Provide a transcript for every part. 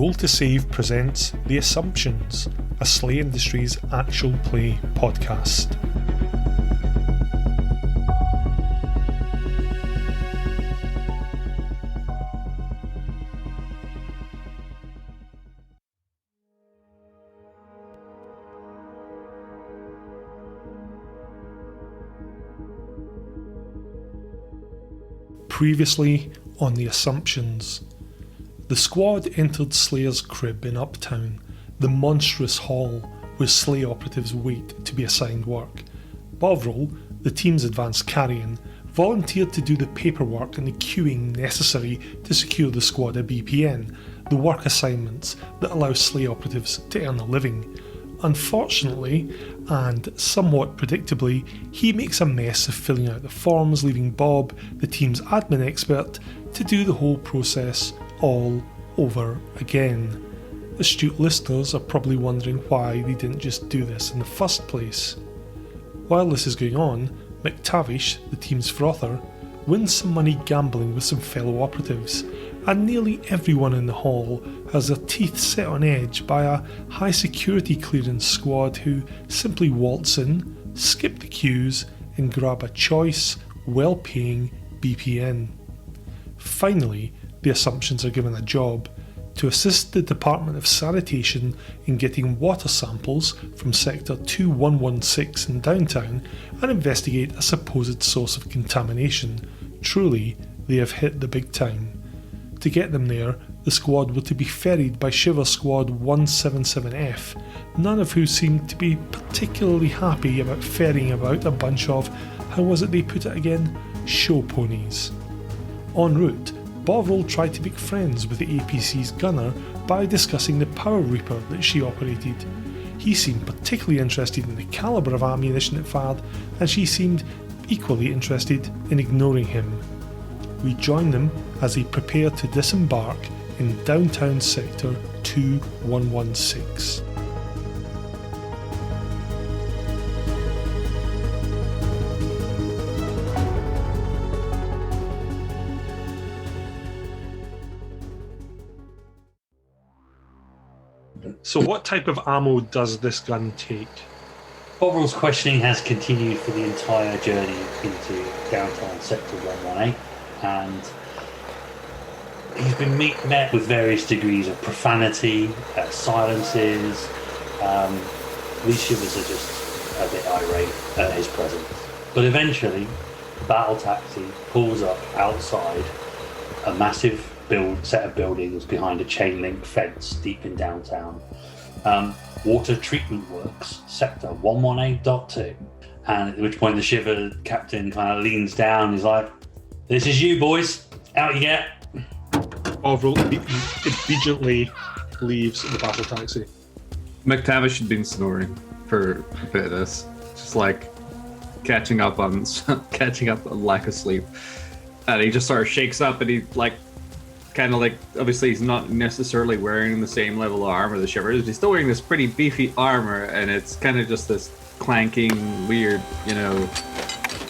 Roll to Save presents The Assumptions, a SLA Industries actual play podcast. Previously on The Assumptions. The squad entered Slayer's crib in Uptown, the monstrous hall where Slay operatives wait to be assigned work. Bovril, the team's advanced carrion, volunteered to do the paperwork and the queuing necessary to secure the squad a BPN, the work assignments that allow Slay operatives to earn a living. Unfortunately, and somewhat predictably, he makes a mess of filling out the forms, leaving Bob, the team's admin expert, to do the whole process all over again. Astute listeners are probably wondering why they didn't just do this in the first place. While this is going on, McTavish, the team's frother, wins some money gambling with some fellow operatives, and nearly everyone in the hall has their teeth set on edge by a high security clearance squad who simply waltz in, skip the queues, and grab a choice, well-paying BPN. Finally, the Assumptions are given a job to assist the Department of Sanitation in getting water samples from Sector 2116 in downtown and investigate a supposed source of contamination. Truly, they have hit the big time. To get them there, the squad were to be ferried by Shiver Squad 177F, none of who seemed to be particularly happy about ferrying about a bunch of, how was it they put it again, show ponies. En route, Bovril tried to make friends with the APC's gunner by discussing the Power Reaper that she operated. He seemed particularly interested in the calibre of ammunition it fired, and she seemed equally interested in ignoring him. We join them as they prepare to disembark in downtown sector 2116. So what type of ammo does this gun take? Bovril's questioning has continued for the entire journey into downtown sector 118, and he's been met with various degrees of profanity, silences. These shivers are just a bit irate at his presence. But eventually, the battle taxi pulls up outside a massive set of buildings behind a chain link fence deep in downtown. Water treatment works, sector 118.2. And at which point the shiver captain kind of leans down and he's like, "This is you, boys. Out you get." Bovril obediently leaves the battle taxi. McTavish had been snoring for a bit of this, just like catching up on lack of sleep. And he just sort of shakes up and he obviously he's not necessarily wearing the same level of armor the shiver is. He's still wearing this pretty beefy armor, and it's kind of just this clanking, weird,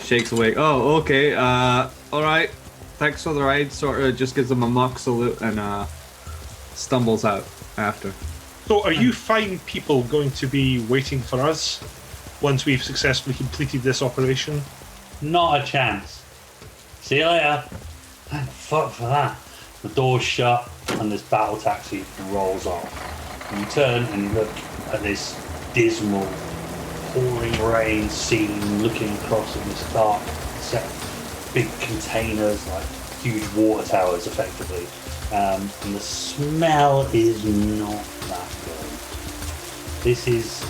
shakes away. Oh, okay, all right, thanks for the ride. Sort of just gives him a mock salute and stumbles out after. So are you fine people going to be waiting for us once we've successfully completed this operation? Not a chance. See you later. Thank fuck for that. The door's shut and this battle taxi rolls off. And you turn and you look at this dismal, pouring rain scene, looking across at this dark set of big containers, like huge water towers effectively. And the smell is not that good. This is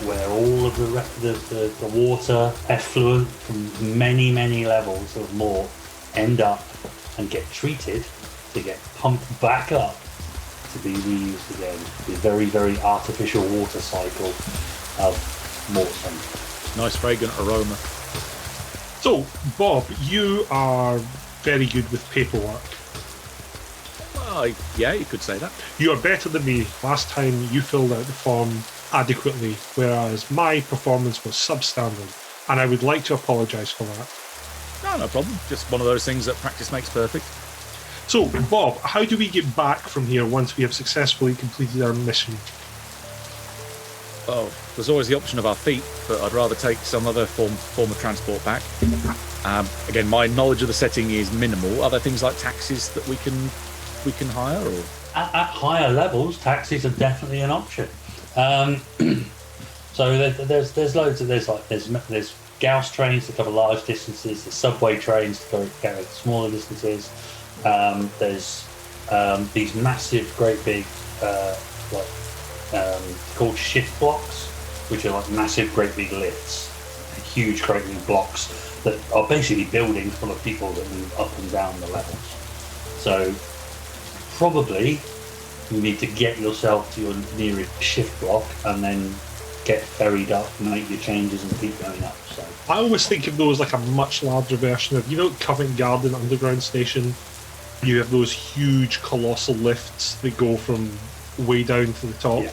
where all of the water effluent from many, many levels of more end up and get treated to get pumped back up to be reused again. The very, very artificial water cycle of Morton. Nice fragrant aroma. So, Bob, you are very good with paperwork. Well, yeah, you could say that. You are better than me. Last time you filled out the form adequately, whereas my performance was substandard, and I would like to apologise for that. No problem. Just one of those things that practice makes perfect. So, Bob, how do we get back from here once we have successfully completed our mission? Oh, there's always the option of our feet, but I'd rather take some other form of transport back. Again, my knowledge of the setting is minimal. Are there things like taxis that we can hire? Or At higher levels, taxis are definitely an option. So there's loads of there's Gauss trains to cover large distances. There's subway trains to cover smaller distances. There's these massive, great big called shift blocks, which are like massive, great big lifts, huge, great big blocks that are basically buildings full of people that move up and down the levels. So probably you need to get yourself to your nearest shift block and then get ferried up and make your changes and keep going up. So I always think of those like a much larger version of, Covent Garden Underground Station. You have those huge, colossal lifts that go from way down to the top. yeah,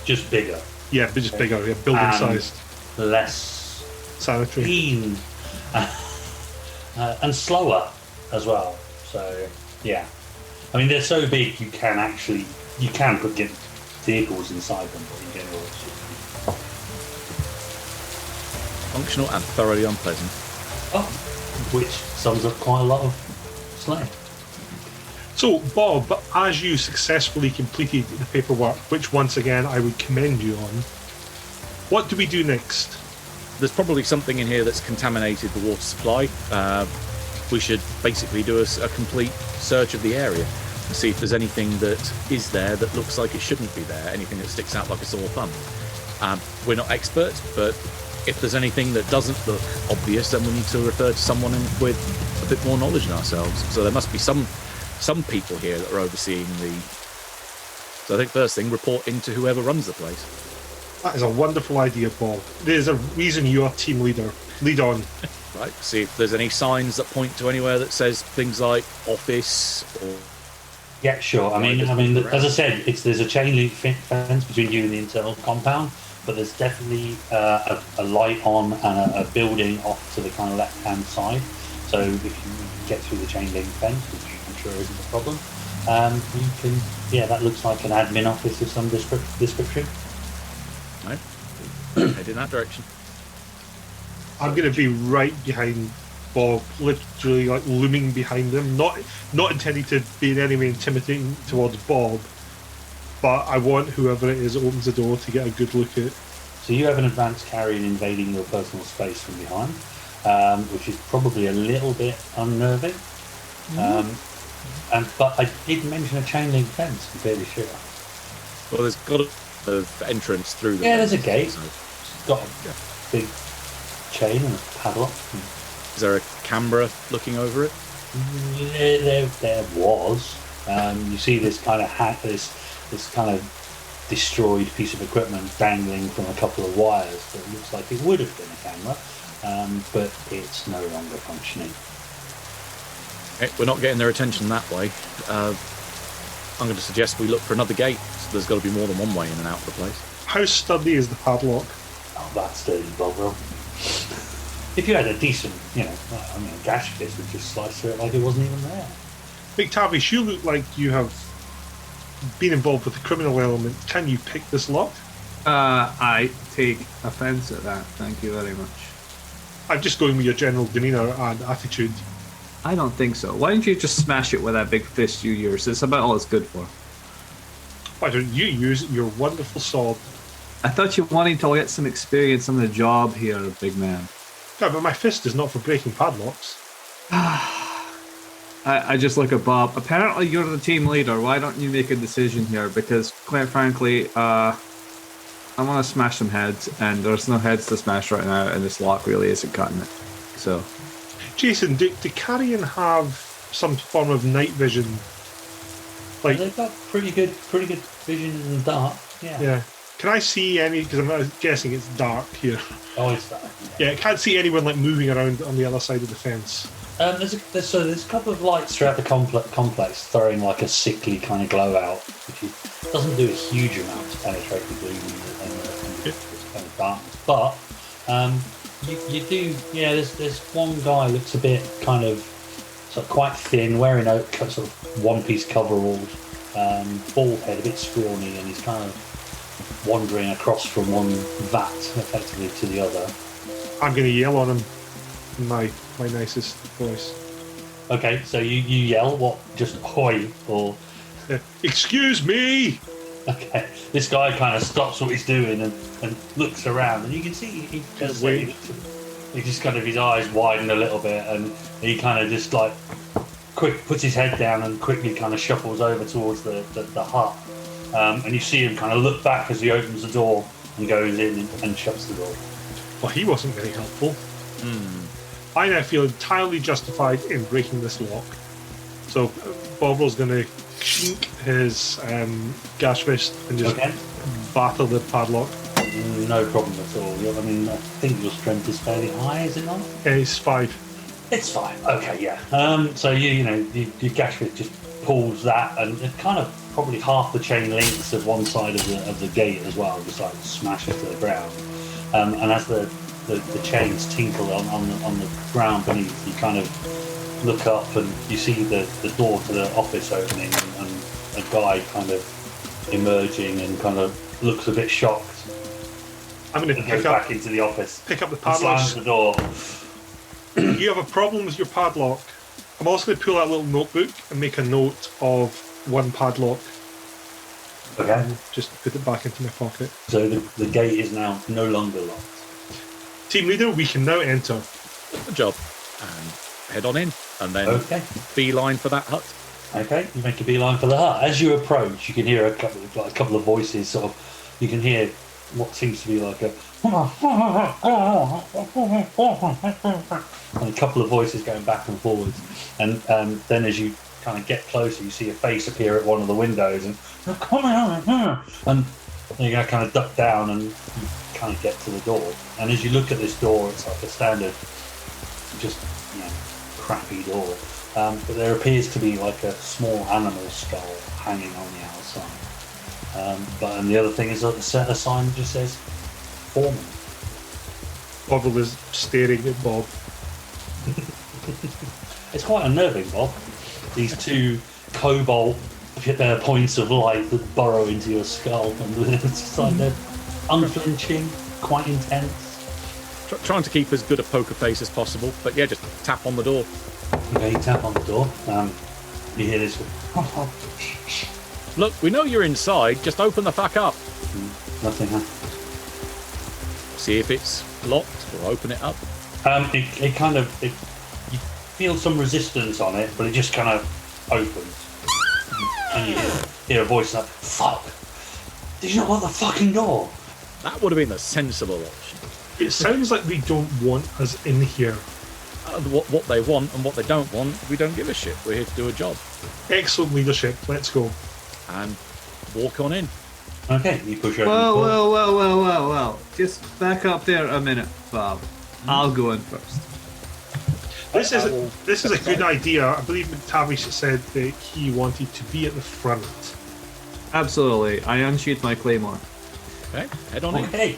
just bigger. Yeah, but just bigger, building sized. Less Sanitary. clean and slower as well. So yeah, I mean they're so big you can put vehicles inside them, but in general it's just functional and thoroughly unpleasant. which sums up quite a lot of sleighing. So, Bob, as you successfully completed the paperwork, which once again I would commend you on, what do we do next? There's probably something in here that's contaminated the water supply. We should basically do a complete search of the area and see if there's anything that is there that looks like it shouldn't be there, anything that sticks out like a sore thumb. We're not experts, but if there's anything that doesn't look obvious, then we need to refer to someone with a bit more knowledge than ourselves. So there must be some people here that are overseeing so I think first thing, report into whoever runs the place. That is a wonderful idea, Bob. There's a reason you're team leader. Lead on. Right, see if there's any signs that point to anywhere that says things like office or... Yeah, sure. I mean, as I said, there's a chain link fence between you and the internal compound, but there's definitely a light on and a building off to the kind of left-hand side. So if you get through the chain link fence, which I'm sure isn't a problem, you can. Yeah, that looks like an admin office of some description. Right, head in that direction. I'm going to be right behind Bob, literally like looming behind him. Not intending to be in any way intimidating towards Bob, but I want whoever it is that opens the door to get a good look at. So you have an advanced carrier invading your personal space from behind, which is probably a little bit unnerving. But I did mention a chain link fence, I'm fairly sure. Well, there's got a entrance through the Yeah, there's a fence, gate. so- It's got a big chain and a padlock. Is there a camera looking over it? There was. You see this kind of this kind of destroyed piece of equipment dangling from a couple of wires that looks like it would have been a camera, but it's no longer functioning. Okay, we're not getting their attention that way. I'm going to suggest we look for another gate. So there's got to be more than one way in and out of the place. How sturdy is the padlock? Oh, that's dirty, Bovril. If you had a decent, a gash fist would just slice through it like it wasn't even there. McTavish, you look like you have been involved with the criminal element. Can you pick this lock? I take offence at that. Thank you very much. I'm just going with your general demeanour and attitude. I don't think so. Why don't you just smash it with that big fist you use? It's about all it's good for. Why don't you use your wonderful sword? I thought you wanted to get some experience on the job here, big man. Yeah, but my fist is not for breaking padlocks. I just look at Bob. Apparently you're the team leader. Why don't you make a decision here? Because, quite frankly, I want to smash some heads, and there's no heads to smash right now, and this lock really isn't cutting it. So, Jason, do Carrion have some form of night vision? Like, They've got pretty good vision in the dark. yeah. Can I see any? Because I'm guessing it's dark here. Oh, it's dark. Yeah, I can't see anyone like moving around on the other side of the fence. There's a couple of lights throughout the complex throwing like a sickly kind of glow out, which doesn't do a huge amount to penetrate the gloom and this kind of darkness. But you do, there's one guy looks a bit kind of sort of quite thin, wearing a sort of one-piece coveralls, bald head, a bit scrawny, and he's kind of wandering across from one vat effectively to the other. I'm going to yell on him in my nicest voice. Okay, so you yell, what, just "Hoi," or... Excuse me! Okay, this guy kind of stops what he's doing and looks around, and you can see he does Wait. he just kind of, his eyes widen a little bit, and he kind of just like puts his head down and quickly kind of shuffles over towards the hut, and you see him kind of look back as he opens the door and goes in and shuts the door. Well, he wasn't very helpful. I now feel entirely justified in breaking this lock. So Bovril's going to chink his gas fist and just Okay. batter the padlock. No problem at all. I mean, I think your strength is fairly high, is it not? It's 5. It's fine. Okay, yeah. So your gash fist just pulls that, and it kind of probably half the chain links of one side of the gate as well, just like smashes to the ground. And as the chains tinkle on the ground beneath, you kind of look up and you see the door to the office opening, and a guy kind of emerging and kind of looks a bit shocked. I'm going to And goes back into the office. pick up the And padlock. slams the door. You have a problem with your padlock. I'm also going to pull out a little notebook and make a note of one padlock. Okay. Just put it back into my pocket. So the gate is now no longer locked. Team leader, we can now enter. Good job. And head on in, and then Okay. beeline for that hut. Okay, you make a beeline for the hut. As you approach, you can hear a couple of voices. Sort of, you can hear what seems to be like a couple of voices going back and forwards. And then, as you kind of get closer, you see a face appear at one of the windows, and you kind of duck down and you kind of get to the door. And as you look at this door, it's like a standard, just crappy door. But there appears to be like a small animal skull hanging on the outside. And the other thing is that a sign that just says foreman. Bovril is staring at Bob. It's quite unnerving, Bob. These two cobalt points of light that burrow into your skull, and it's just like they're unflinching, quite intense. Trying to keep as good a poker face as possible, but yeah, just tap on the door. Okay, you tap on the door. You hear this. Look, we know you're inside. Just open the fuck up. Nothing happens. See if it's locked or open it up. It kind of, you feel some resistance on it, but it just kind of opens. And you hear a voice like, "Fuck! Did you not lock the fucking door?" That would have been the sensible option. It sounds like they don't want us in here. What they want and what they don't want, we don't give a shit. We're here to do a job. Excellent leadership. Let's go. And walk on in. Okay, you push open the door. Well. Just back up there a minute, Bob. I'll go in first. This is a good idea. I believe McTavish said that he wanted to be at the front. Absolutely. I unsheath my claymore. Okay, head on in. Okay.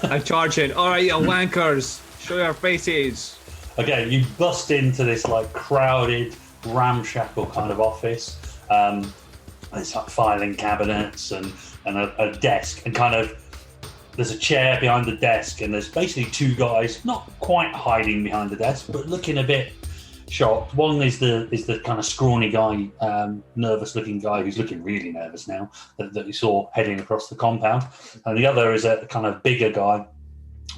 I charge it. All right, you wankers. Show your faces. Okay, you bust into this like crowded, ramshackle kind of office. There's like filing cabinets and a desk, and kind of there's a chair behind the desk, and there's basically two guys, not quite hiding behind the desk, but looking a bit shocked. One is the kind of scrawny guy, nervous-looking guy who's looking really nervous now that you saw heading across the compound, and the other is a kind of bigger guy,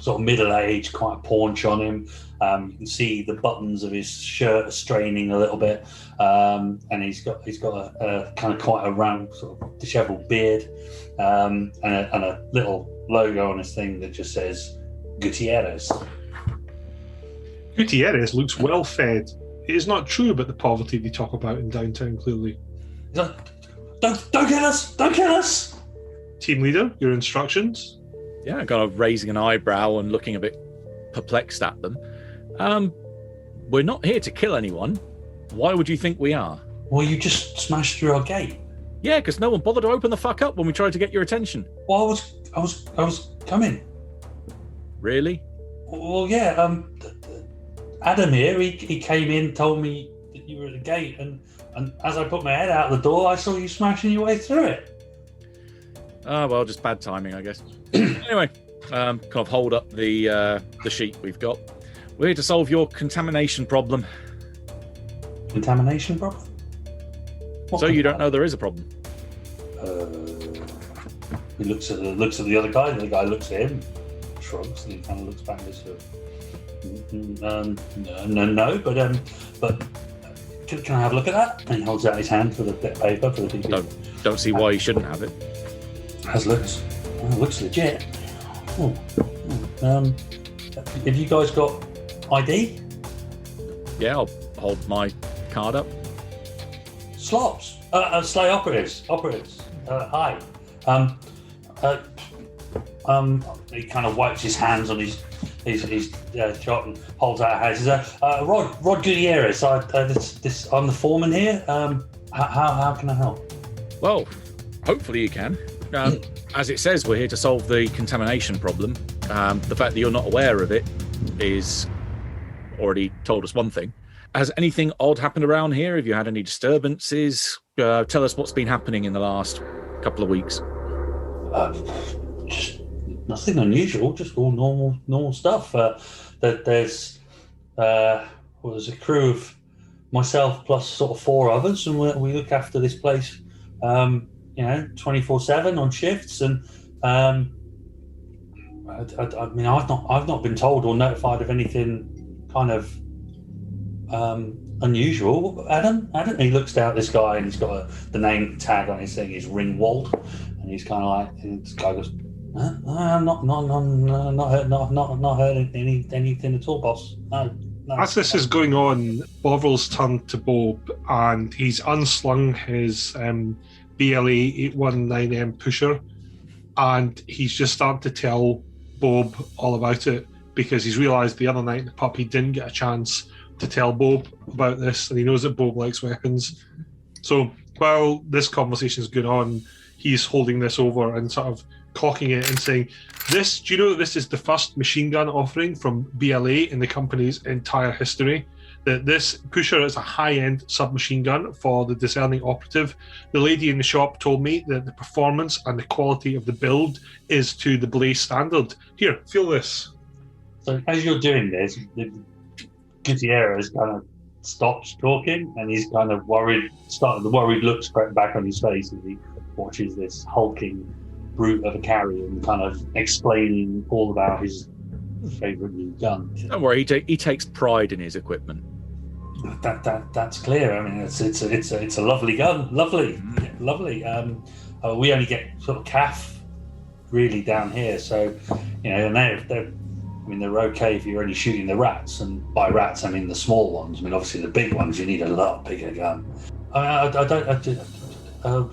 sort of middle-aged, quite a paunch on him. You can see the buttons of his shirt are straining a little bit, and he's got a kind of quite a round, sort of dishevelled beard, and a little logo on his thing that just says Gutierrez. Gutierrez looks well fed. It is not true about the poverty they talk about in downtown, clearly. He's like, Don't kill us! Don't kill us! Team leader, your instructions? Yeah, kind of raising an eyebrow and looking a bit perplexed at them. We're not here to kill anyone. Why would you think we are? Well, you just smashed through our gate. Yeah, because no one bothered to open the fuck up when we tried to get your attention. Well, I was coming. Really? Well, yeah. Adam here, he came in, told me you were at the gate, and as I put my head out the door, I saw you smashing your way through it. Well, just bad timing, I guess. Anyway, kind of hold up the sheet we've got. We're here to solve your contamination problem. Contamination problem? What So you don't know there is a problem? He looks at the other guy, and the guy looks at him, shrugs, and he kind of looks back and says, no, but can I have a look at that? And he holds out his hand for the bit of paper for the DP. Don't see why you shouldn't have it. Looks legit. Have you guys got ID? Yeah, I'll hold my card up. Slops. SLA operatives. Hi. He kind of wipes his hands on his shot and holds out a hand. He says, Rod Gutierrez. I'm the foreman here. How can I help? Well, hopefully you can. As it says, we're here to solve the contamination problem. The fact that you're not aware of it is already told us one thing. Has anything odd happened around here? Have you had any disturbances? Tell us what's been happening in the last couple of weeks. Just nothing unusual, just all normal stuff. There's a crew of myself plus sort of 4 others, and we look after this place, 24/7 on shifts. And I mean, I've not been told or notified of anything kind of unusual. Adam, he looks down at this guy, and he's got the name tag on his thing is Ringwald, and he's kind of like, and this guy goes, I'm not heard anything at all, boss. No. As this is going on, Bovril's turned to Bob, and he's unslung his BLA 819M pusher, and he's just starting to tell Bob all about it, because he's realised the other night the puppy didn't get a chance to tell Bob about this, and he knows that Bob likes weapons. So while this conversation is going on, he's holding this over and sort of cocking it and saying, do you know that this is the first machine gun offering from BLA in the company's entire history? That this pusher is a high-end submachine gun for the discerning operative. The lady in the shop told me that the performance and the quality of the build is to the Blaze standard. Here, feel this. So as you're doing this, Gutierrez kind of stops talking, and he's kind of worried. The worried looks crept back on his face as he watches this hulking brute of a carrier and kind of explaining all about his favourite new gun. Don't worry, he takes pride in his equipment. That's clear. I mean, it's a lovely gun, lovely. We only get sort of calf really down here, so and they're okay if you're only shooting the rats, and by rats I mean the small ones. I mean, obviously the big ones you need a lot bigger gun.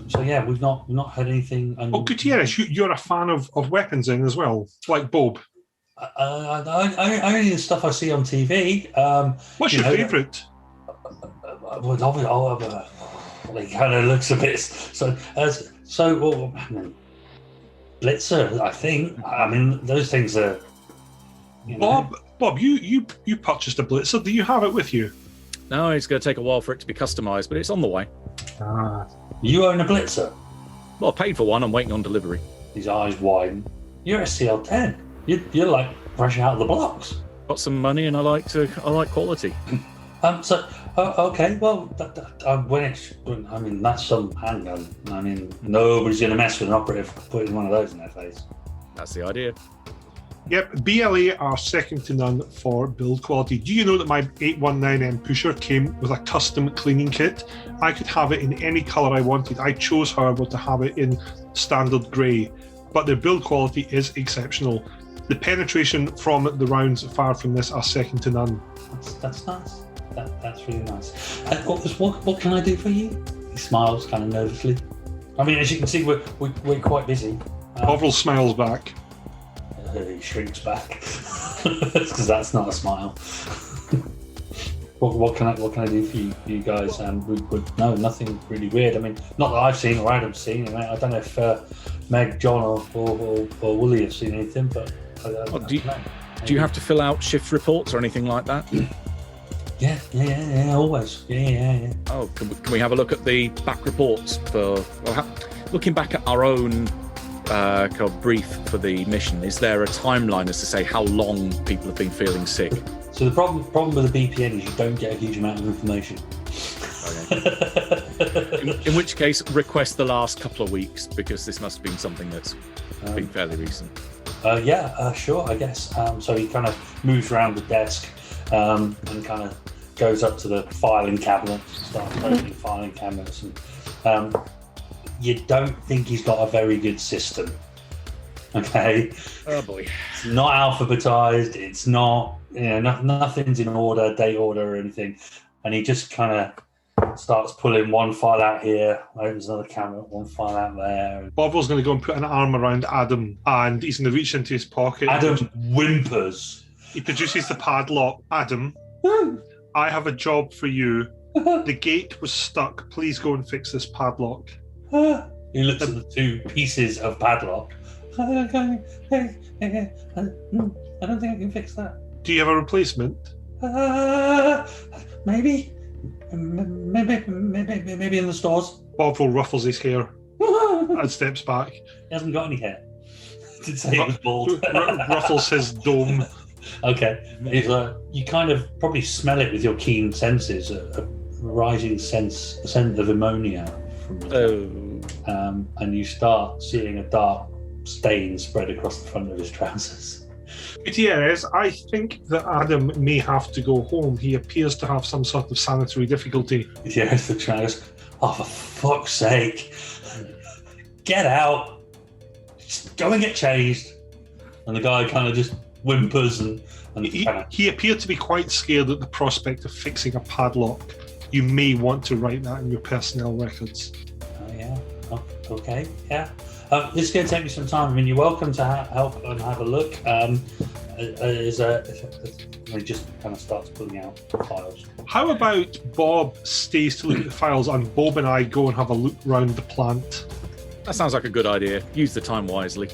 So yeah, we've not had anything. Gutierrez, you're a fan of weapons then as well, like Bob. Only the stuff I see on TV. What's your favourite? He kind of looks a bit Blitzer, I think. I mean, those things are. Bob, you purchased a Blitzer. Do you have it with you? No, it's going to take a while for it to be customised, but it's on the way. You own a Blitzer? Well, I paid for one. I'm waiting on delivery. His eyes widen. You're a CL10. You're like fresh out of the blocks. Got some money, and I like quality. Okay. Well, that's some handgun. I mean, nobody's going to mess with an operative putting one of those in their face. That's the idea. Yep, BLA are second to none for build quality. Do you know that my 819M pusher came with a custom cleaning kit? I could have it in any colour I wanted. I chose, however, to have it in standard grey, but their build quality is exceptional. The penetration from the rounds fired from this are second to none. That's nice. That's really nice. What can I do for you? He smiles kind of nervously. I mean, as you can see, we're quite busy. Bovril smiles back. He shrinks back because that's not a smile. What can I do for you guys? No, nothing really weird. I mean, not that I've seen or Adam's seen. I don't know if Meg, John, or Wooly have seen anything, but do you have to fill out shift reports or anything like that? Yeah, always. Yeah. Oh, can we have a look at the back reports looking back at our own kind of brief for the mission? Is there a timeline as to say how long people have been feeling sick? So the problem with the BPN is you don't get a huge amount of information. In which case, request the last couple of weeks, because this must have been something that's been fairly recent. Sure, I guess. So he kind of moves around the desk and kind of goes up to the filing cabinet, starts opening filing cabinets, and you don't think he's got a very good system. Okay. Oh boy. It's not alphabetized. It's not, nothing's in order, date order or anything. And he just kind of starts pulling one file out here, opens another cabinet, one file out there. Bovril's going to go and put an arm around Adam, and he's going to reach into his pocket. Adam whimpers. He produces the padlock. Adam, I have a job for you. The gate was stuck. Please go and fix this padlock. He looks at the two pieces of padlock. I don't think I can fix that. Do you have a replacement? Maybe in the stores. Bovril ruffles his hair and steps back. He hasn't got any hair. Did say he was bald. Ruffles his dome. Okay. He's you kind of probably smell it with your keen senses, a rising scent of ammonia from and you start seeing a dark stain spread across the front of his trousers. Gutierrez, I think that Adam may have to go home. He appears to have some sort of sanitary difficulty. Gutierrez looks around and goes, oh, for fuck's sake, get out, just go and get changed. And the guy kind of just whimpers and he appeared to be quite scared at the prospect of fixing a padlock. You may want to write that in your personnel records. Oh, yeah. Oh, okay, yeah. This is going to take me some time. I mean, you're welcome to help and have a look. He just kind of starts pulling out files. How about Bob stays to look at the files and Bob and I go and have a look round the plant? That sounds like a good idea. Use the time wisely.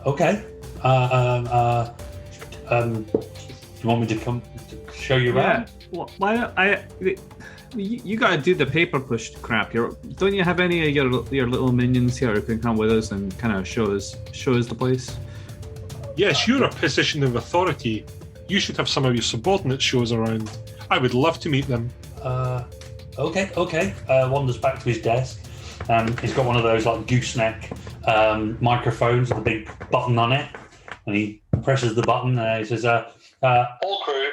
Okay. Do you want me to come to show you around? Well, why don't you got to do the paper push crap. Don't you have any of your little minions here who can come with us and kind of show us the place? Yes, you're a position of authority. You should have some of your subordinates show us around. I would love to meet them. Okay. Wanders back to his desk. He's got one of those like gooseneck microphones with a big button on it, and he presses the button. He says, "All crew,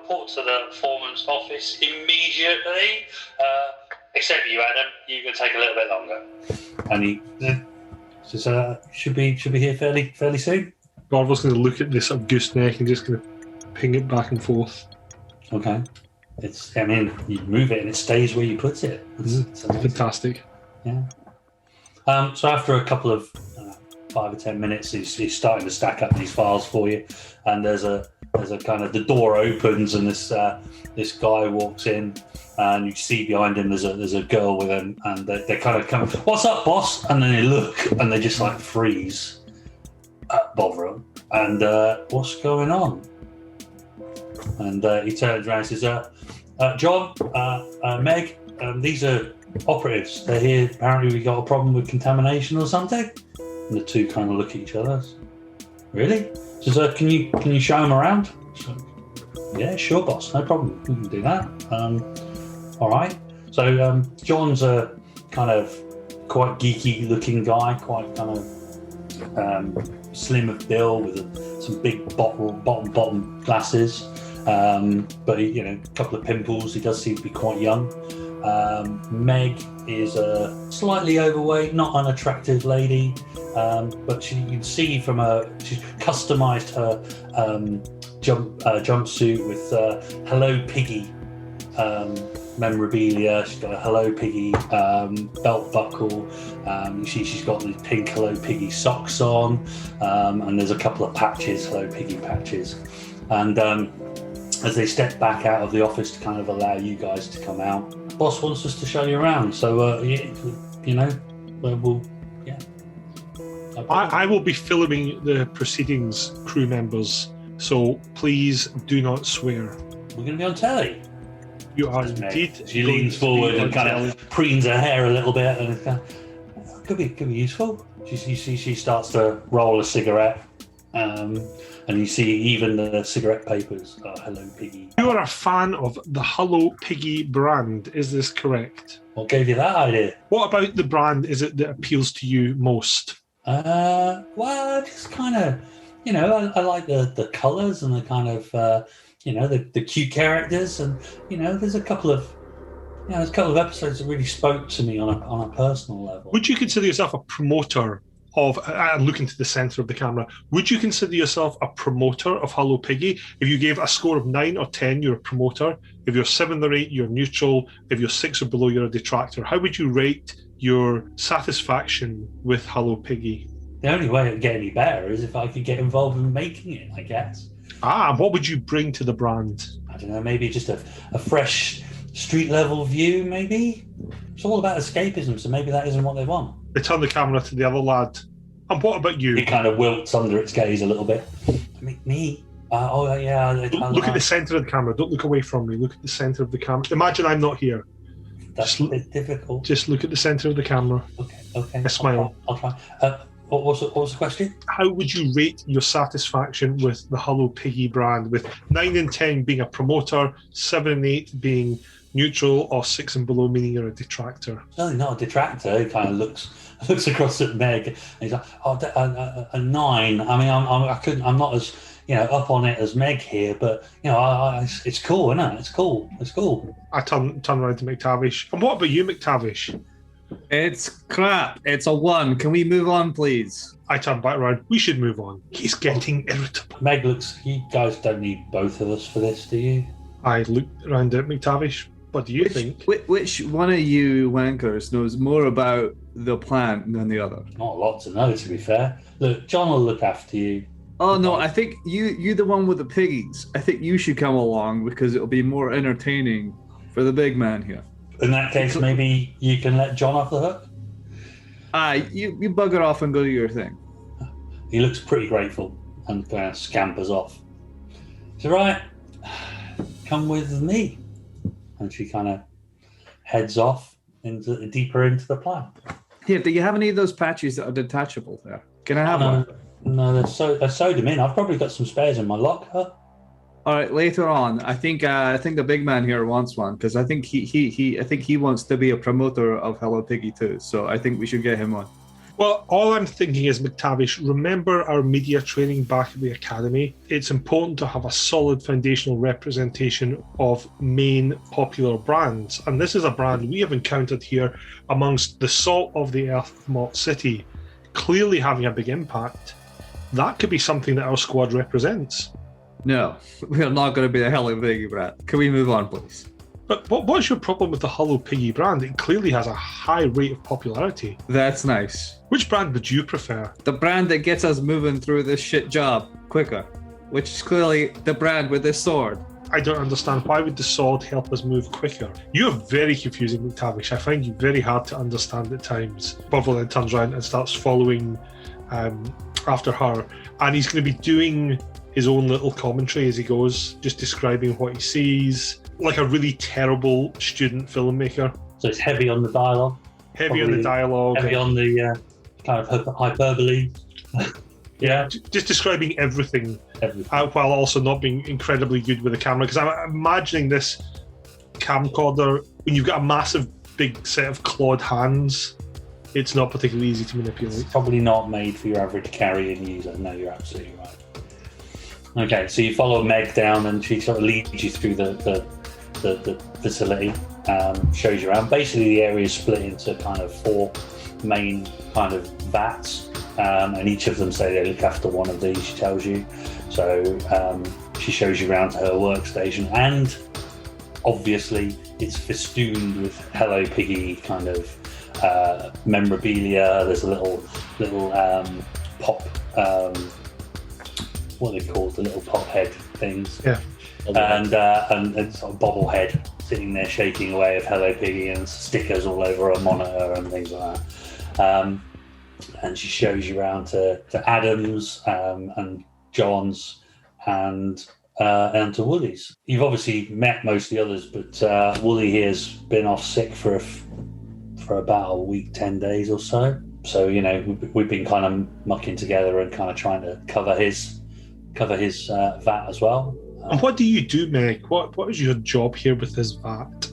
report to the foreman's office immediately. Except you, Adam. You're going to take a little bit longer." And he says, "Should be here fairly soon." Barbara's going to look at this sort of gooseneck and just going to ping it back and forth. Okay. You move it and it stays where you put it. It's fantastic. Yeah. So after a couple of 5 or 10 minutes, he's starting to stack up these files for you, and there's a kind of, the door opens and this guy walks in, and you see behind him there's a girl with him, and they kind of come, "What's up, boss?" And then they look and they just like freeze at Bovril, and what's going on? And he turns around and says, "John, Meg, these are operatives. They're here. Apparently we got a problem with contamination or something." And the two kind of look at each other. "Really?" Says, "Can you show them around?" So, "Yeah, sure, boss. No problem. We can do that." All right. So John's a kind of quite geeky looking guy, quite kind of slim of build with some big bottom glasses. But a couple of pimples. He does seem to be quite young. Meg is a slightly overweight, not unattractive lady, but you can see from she's customised her jumpsuit with Hello Piggy memorabilia. She's got a Hello Piggy belt buckle. She's got the pink Hello Piggy socks on, and there's a couple of patches, Hello Piggy patches, and as they step back out of the office to kind of allow you guys to come out, boss wants us to show you around. So, I will be filming the proceedings, crew members, so please do not swear. We're going to be on telly. You are Meg. indeed. She going leans to be forward on and kind telly. of preens her hair a little bit, and could be useful. She starts to roll a cigarette, and you see even the cigarette papers. Oh, hello, Piggy. You are a fan of the Hello Piggy brand, is this correct? What gave you that idea? What about the brand is it that appeals to you most? Well, just kind of, I like the colours and the kind of, the cute characters, and there's a couple of episodes that really spoke to me on a personal level. Would you consider yourself a promoter of, and look into the centre of the camera, would you consider yourself a promoter of Hello Piggy? If you gave a score of 9 or 10, you're a promoter. If you're 7 or 8, you're neutral. If you're 6 or below, you're a detractor. How would you rate your satisfaction with Hello Piggy? The only way it would get any better is if I could get involved in making it, I guess. What would you bring to the brand? I don't know, maybe just a fresh street level view, maybe? It's all about escapism, so maybe that isn't what they want. They turn the camera to the other lad. And what about you? It kind of wilts under its gaze a little bit. Me? Look at the centre of the camera. Don't look away from me. Look at the centre of the camera. Imagine I'm not here. That's a bit difficult. Just look at the centre of the camera. Okay. I smile. I'll try. What was the question? How would you rate your satisfaction with the Hello Piggy brand, with 9 and 10 being a promoter, 7 and 8 being neutral, or 6 and below meaning you're a detractor? No, not a detractor. He kind of looks across at Meg and he's like, a 9. I mean, I'm not as up on it as Meg here, but it's cool, isn't it? It's cool. I turn around to McTavish. And what about you, McTavish? It's crap. It's a 1. Can we move on, please? I turn back around. We should move on. He's getting irritable. Meg looks. You guys don't need both of us for this, do you? I look around at McTavish. What do you think? Which one of you wankers knows more about the plant than the other? Not a lot to know, to be fair. Look, John will look after you. Oh no, I think you the one with the piggies. I think you should come along because it'll be more entertaining for the big man here. In that case, maybe you can let John off the hook? You bugger off and go do your thing. He looks pretty grateful and kind of scampers off. It's all right. Come with me. And she kind of heads off deeper into the plant. Here, do you have any of those patches that are detachable there? Can I have one? No, they sewed them in. I've probably got some spares in my locker. All right, later on, I think the big man here wants one because I think he wants to be a promoter of Hello Piggy too. So I think we should get him one. Well, all I'm thinking is, McTavish, remember our media training back at the academy? It's important to have a solid foundational representation of main popular brands. And this is a brand we have encountered here amongst the salt of the earth of Malt City, clearly having a big impact. That could be something that our squad represents. No, we're not going to be the Hello Piggy brand. Can we move on, please? But what's your problem with the Hello Piggy brand? It clearly has a high rate of popularity. That's nice. Which brand would you prefer? The brand that gets us moving through this shit job quicker, which is clearly the brand with this sword. I don't understand. Why would the sword help us move quicker? You're very confusing, McTavish. I find you very hard to understand at times. Bovril then turns around and starts following after her. And he's going to be doing his own little commentary as he goes, just describing what he sees, like a really terrible student filmmaker. So it's heavy on the dialogue. Heavy on the dialogue. Heavy on the kind of hyperbole. Yeah. Just describing everything. While also not being incredibly good with the camera. Because I'm imagining this camcorder, when you've got a massive big set of clawed hands, it's not particularly easy to manipulate. It's probably not made for your average carry-in user. No, you're absolutely right. Okay, so you follow Meg down and she sort of leads you through the facility, shows you around. Basically, the area is split into kind of 4 main kind of vats, and each of them say they look after one of these, she tells you. So she shows you around to her workstation, and obviously it's festooned with Hello Piggy kind of memorabilia. There's a little pop, what are they called, the little pop head things. Yeah. And sort of bobblehead sitting there shaking away of Hello Piggy, and stickers all over her monitor and things like that. And she shows you around to Adam's and John's and and to Woolly's. You've obviously met most of the others, but Woolly here's been off sick for about a week, 10 days or so. So, you know, we've been kind of mucking together and kind of trying to cover his VAT as well. And what do you do, Meg? What is your job here with this VAT?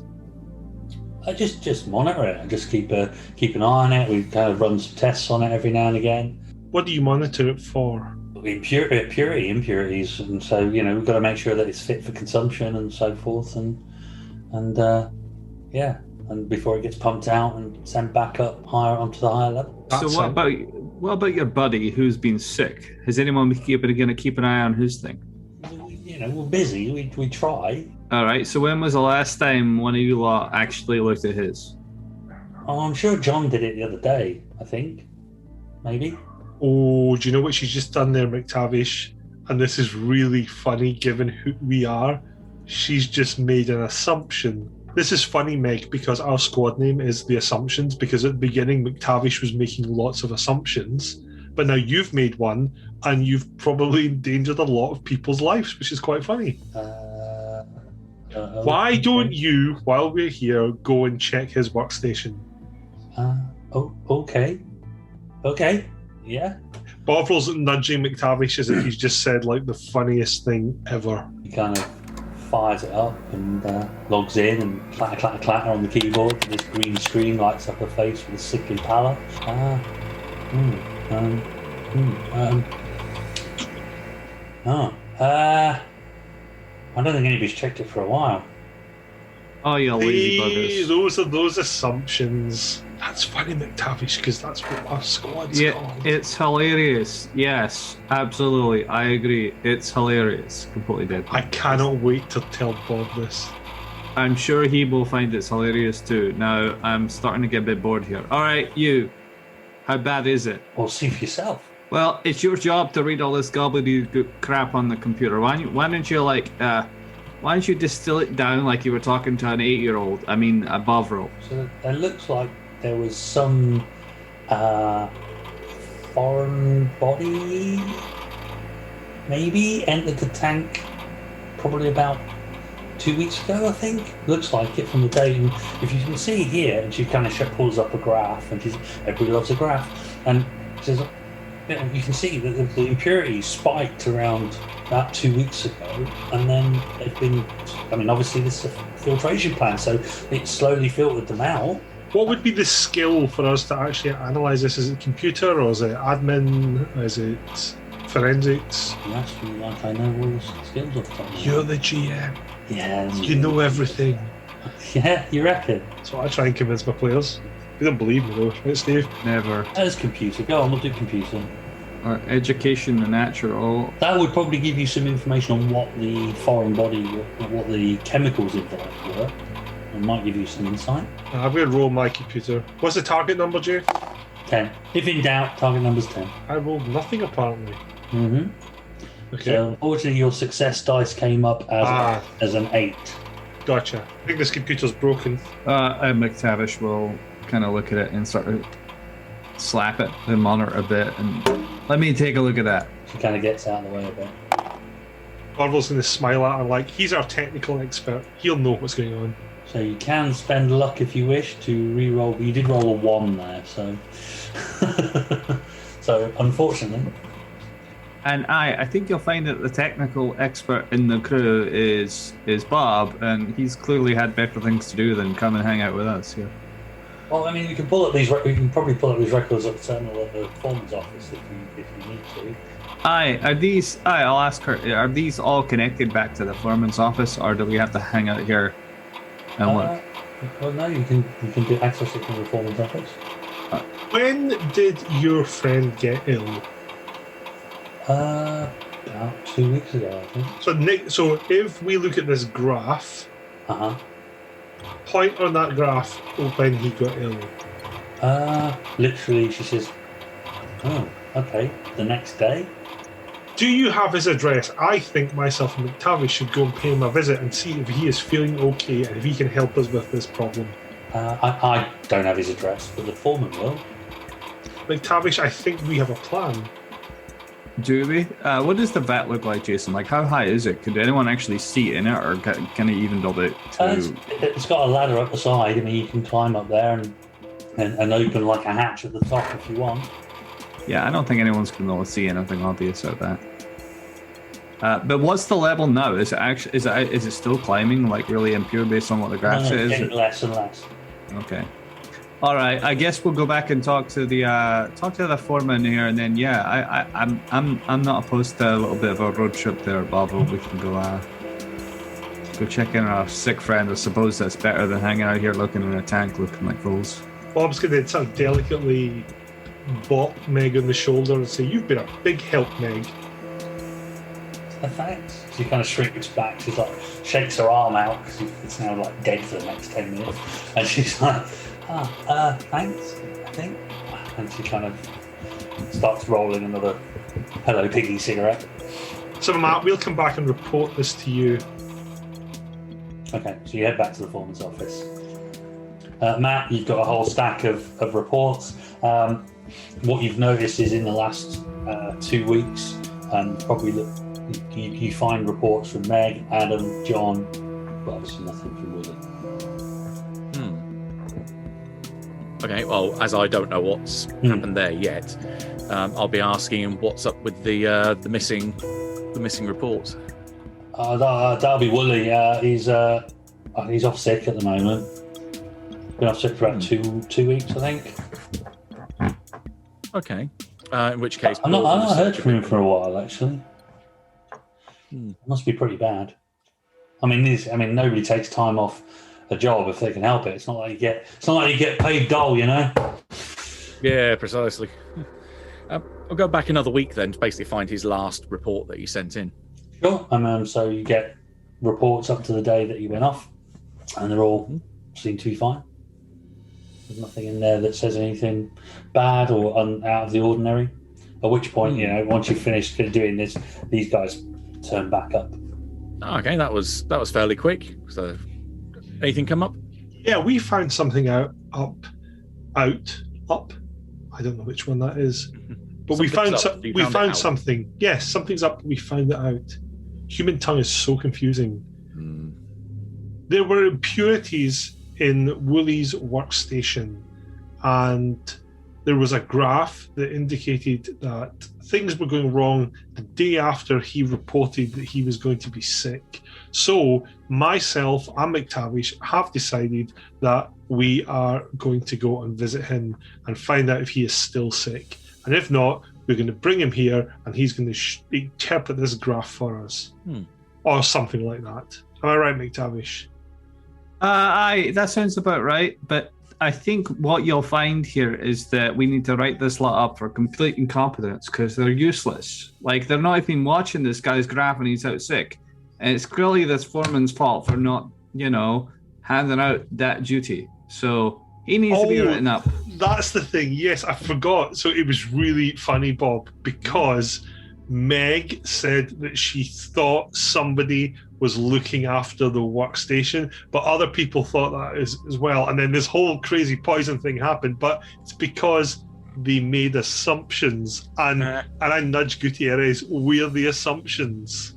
I just monitor it. I just keep an eye on it. We kind of run some tests on it every now and again. What do you monitor it for? Impurities, and so, you know, we've got to make sure that it's fit for consumption and so forth, and before it gets pumped out and sent back up higher onto the higher level. So what about your buddy who's been sick? Has anyone been going to keep an eye on his thing? You know, we're busy. We try. All right. So when was the last time one of you lot actually looked at his? Oh, I'm sure John did it the other day. I think, maybe. Oh, do you know what she's just done there, McTavish? And this is really funny given who we are. She's just made an assumption. This is funny, Meg, because our squad name is The Assumptions, because at the beginning McTavish was making lots of assumptions, but now you've made one, and you've probably endangered a lot of people's lives, which is quite funny. Why don't you, while we're here, go and check his workstation? Okay. Yeah. Bovril's nudging McTavish as if he's just said like the funniest thing ever. He kind of fires it up and logs in and clatter on the keyboard. This green screen lights up her face with a sickly pallor. I don't think anybody's checked it for a while. Oh, you lazy buggers. Those are those assumptions. That's funny, McTavish, because that's what our squad's called. It's hilarious. Yes, absolutely. I agree. It's hilarious. Completely dead. I cannot wait to tell Bob this. I'm sure he will find it's hilarious too. Now, I'm starting to get a bit bored here. All right, you. How bad is it? Well, see for yourself. Well, it's your job to read all this gobbledygook crap on the computer. Why don't you distill it down like you were talking to an 8-year-old? I mean, a Bovril. So it looks like there was some foreign body maybe entered the tank probably about 2 weeks ago, I think. Looks like it from the date. And if you can see here, and she kind of pulls up a graph, and everybody loves a graph, and she says, you can see that the impurities spiked around about 2 weeks ago, and then they've been, I mean, obviously this is a filtration plant, so it slowly filtered them out. What would be the skill for us to actually analyse this? Is it computer, or is it admin? Is it forensics? You ask me like I know all the skills of that. You're the GM. Yeah. You know everything. Yeah, you reckon? That's what I try and convince my players. They don't believe me though, right, Steve? Never. That is computer. Go on, we'll do computer. Or education and natural. That would probably give you some information on what the foreign body, what the chemicals involved were. It might give you some insight. I'm going to roll my computer. What's the target number, Jay? 10. If in doubt, target number's 10. I rolled nothing apparently. Mm-hmm. Okay. So unfortunately your success dice came up as an 8. Gotcha. I think this computer's broken. McTavish will kind of look at it and sort of slap it and monitor a bit and let me take a look at that. She kind of gets out of the way a bit. Marvel's going to smile at her like, he's our technical expert. He'll know what's going on. So you can spend luck if you wish to re-roll, but you did roll a 1 there, so... So, unfortunately... And I think you'll find that the technical expert in the crew is Bob, and he's clearly had better things to do than come and hang out with us here. Well, I mean, we can probably pull up these records at the terminal at the foreman's office if you need to. I'll ask her, are these all connected back to the foreman's office, or do we have to hang out here and look? Well, no, you can do access it from the foreman's office. When did your friend get ill? About 2 weeks ago, I think. So Nick, so if we look at this graph, point on that graph when he got ill. Literally, she says, "Oh, okay." The next day. Do you have his address? I think myself and McTavish should go and pay him a visit and see if he is feeling okay and if he can help us with this problem. I don't have his address, but the foreman will. McTavish, I think we have a plan. Do we? What does the vat look like, Jason? Like, how high is it? Could anyone actually see in it, or can it even build it to... It's got a ladder up the side. I mean, you can climb up there and open like a hatch at the top if you want. Yeah, I don't think anyone's going to be able to see anything obvious out there. But what's the level now? Is it still climbing, like really impure based on what the graph says? Getting less and less. Okay. All right. I guess we'll go back and talk to the foreman here, and then I'm not opposed to a little bit of a road trip there, Bovril. We can go check in our sick friend. I suppose that's better than hanging out here looking in a tank, looking like fools. Bob's going to sort of delicately bop Meg on the shoulder and say, "You've been a big help, Meg." Thanks. She kind of shrinks back. She's like, shakes her arm out because it's now like dead for the next 10 minutes. And she's like, thanks, I think. And she kind of starts rolling another Hello Piggy cigarette. So, Matt, we'll come back and report this to you. Okay, so you head back to the foreman's office. Matt, you've got a whole stack of reports. What you've noticed is in the last 2 weeks, probably you find reports from Meg, Adam, John, but obviously nothing from Willie. Okay, well, as I don't know what's happened there yet, I'll be asking him what's up with the missing reports. That'll be Wooly. He's off sick at the moment. Been off sick for about 2 weeks, I think. Okay. In which case, I've not heard from him for a while, actually. It must be pretty bad. I mean, nobody takes time off a job if they can help it. It's not like you get paid dole, you know. Yeah, precisely. I'll go back another week then to basically find his last report that he sent in. Sure. So you get reports up to the day that he went off, and they're all seem to be fine. There's nothing in there that says anything bad or out of the ordinary. At which point, once you've finished doing this, these guys turn back up. Okay, that was fairly quick. So, anything come up? Yeah, we found something up. I don't know which one that is, but we found something. Yes, something's up. We found it out. Human tongue is so confusing. There were impurities in Wooly's workstation, and there was a graph that indicated that things were going wrong the day after he reported that he was going to be sick. So myself and McTavish have decided that we are going to go and visit him and find out if he is still sick. And if not, we're going to bring him here and he's going to interpret this graph for us. Or something like that. Am I right, McTavish? That sounds about right, but I think what you'll find here is that we need to write this lot up for complete incompetence because they're useless. Like, they're not even watching this guy's graph when he's out sick. And it's clearly this foreman's fault for not, handing out that duty. So he needs to be written up. That's the thing. Yes, I forgot. So it was really funny, Bob, because Meg said that she thought somebody was looking after the workstation, but other people thought that as well. And then this whole crazy poison thing happened, but it's because they made assumptions. And I nudged Gutierrez, we're the assumptions.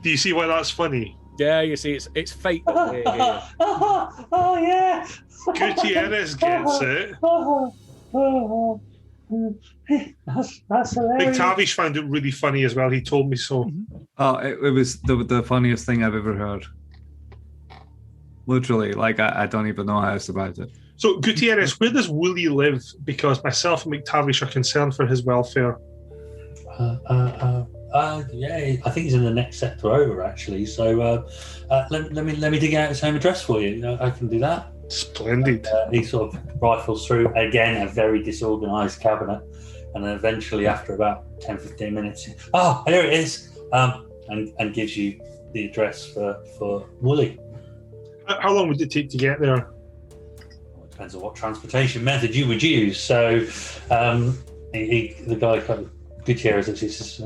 Do you see why that's funny? Yeah, you see, it's fate that we're here. Oh, yeah. Gutierrez gets it. That's hilarious. McTavish found it really funny as well. He told me so. Oh, it was the funniest thing I've ever heard. Literally, like I don't even know how else about it. So, Gutierrez, where does Wooly live? Because myself and McTavish are concerned for his welfare. Yeah, I think he's in the next sector over, actually. So, let me dig out his home address for you. I can do that. Splendid. He sort of rifles through, again, a very disorganised cabinet, and then eventually, after about 10-15 minutes, here it is, and gives you the address for Wooly. How long would it take to get there? Well, it depends on what transportation method you would use. So, the guy kind of Gutierrez actually says,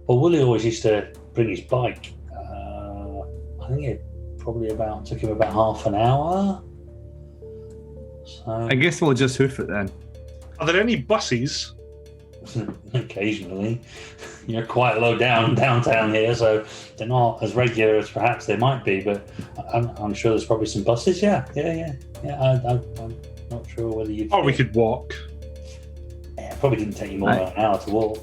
well, Wooly always used to bring his bike. I think it probably took him about half an hour. So, I guess we'll just hoof it then. Are there any buses? occasionally. You're quite low downtown here, so they're not as regular as perhaps they might be. But I'm sure there's probably some buses. Yeah. I'm not sure whether you. Or we could walk. Yeah, it probably didn't take you more than an hour to walk.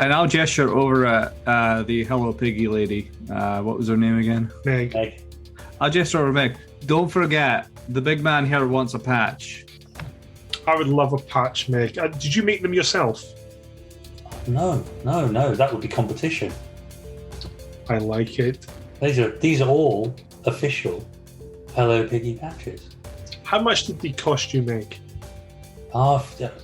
And I'll gesture over at the Hello Piggy lady. What was her name again? Meg. Like, I'll gesture over Meg. Don't forget, the big man here wants a patch. I would love a patch, Meg. Did you make them yourself? no, that would be competition. I like it. These are all official Hello Piggy patches. How much did they cost you, Meg?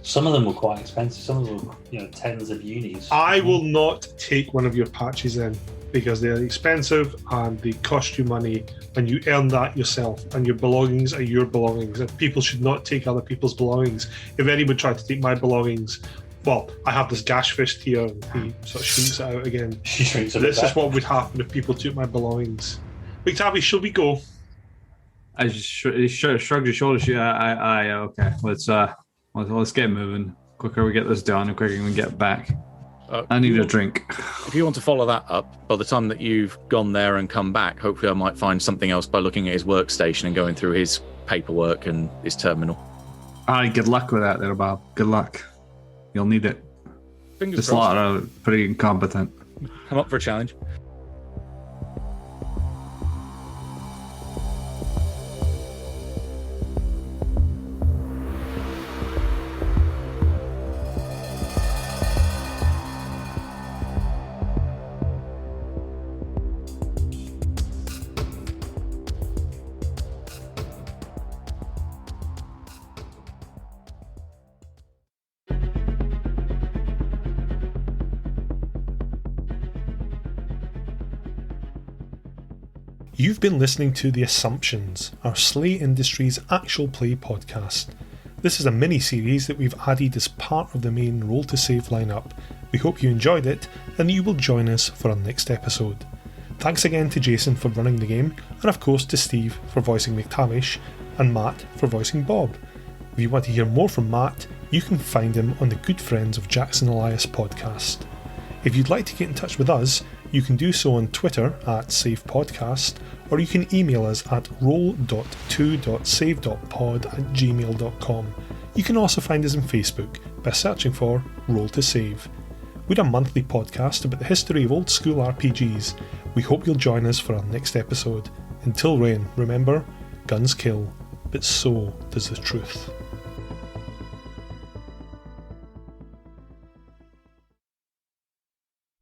Some of them were quite expensive. Some of them were, tens of unis. I will not take one of your patches in because they're expensive and they cost you money, and you earn that yourself, and your belongings are your belongings, and people should not take other people's belongings. If anyone tried to take my belongings, well, I have this gash fist here, and he sort of shrinks it out again. She shrinks it This back. is what would happen if people took my belongings. Victavi, shall we go? I just shrugged his shoulders. Okay. Let's get moving. Quicker we get this done, the quicker we get back. I need a drink. If you want to follow that up, by the time that you've gone there and come back, hopefully I might find something else by looking at his workstation and going through his paperwork and his terminal. Aye, good luck with that there, Bob. Good luck. You'll need it. Fingers This crossed. lot are pretty incompetent. I'm up for a challenge. You've been listening to The Assumptions, our SLA Industries actual play podcast. This is a mini-series that we've added as part of the main Roll to Save lineup. We hope you enjoyed it and that you will join us for our next episode. Thanks again to Jason for running the game, and of course to Steve for voicing McTavish, and Matt for voicing Bob. If you want to hear more from Matt, you can find him on the Good Friends of Jackson Elias podcast. If you'd like to get in touch with us, you can do so on Twitter @SavePodcast, or you can email us at roll.to.save.pod@gmail.com. You can also find us on Facebook by searching for Roll to Save. We're a monthly podcast about the history of old school RPGs. We hope you'll join us for our next episode. Until then, remember, guns kill, but so does the truth.